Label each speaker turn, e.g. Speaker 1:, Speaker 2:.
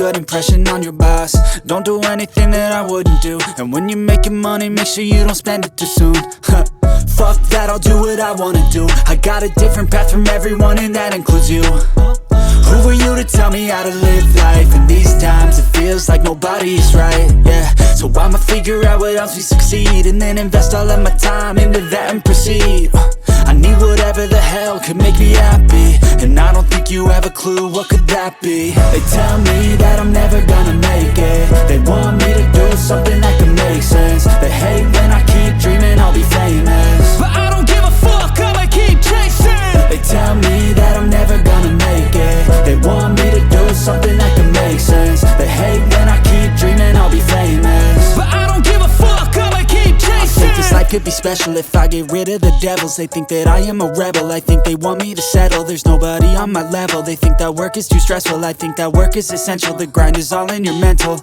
Speaker 1: good impression on your boss. Don't do anything that I wouldn't do. And when you're making money, make sure you don't spend it too soon. Fuck that, I'll do what I wanna do. I got a different path from everyone, and that includes you. Who are you to tell me how to live life? In these times it feels like nobody's right, yeah. So I'ma figure out what else we succeed, and then invest all of my time into that and proceed. I need whatever the hell could make me happy, and I don't think you have a clue what could that be. They tell me that I'm never gonna make it. They want me to do something that can make sense. They hate when I keep dreaming I'll be famous,
Speaker 2: but I don't give a fuck, I'ma keep chasing.
Speaker 1: They tell me that I'm never gonna make it. They want me to do something that can make sense. They hate when I keep dreaming I'll be famous,
Speaker 2: but I don't give a fuck, I'ma keep chasing.
Speaker 1: I think this life could be special if I get rid of the devils. They think that I am a rebel, I think they want me to settle. There's nobody on my level. They think that work is too stressful, I think that work is essential. The grind is all in your mental,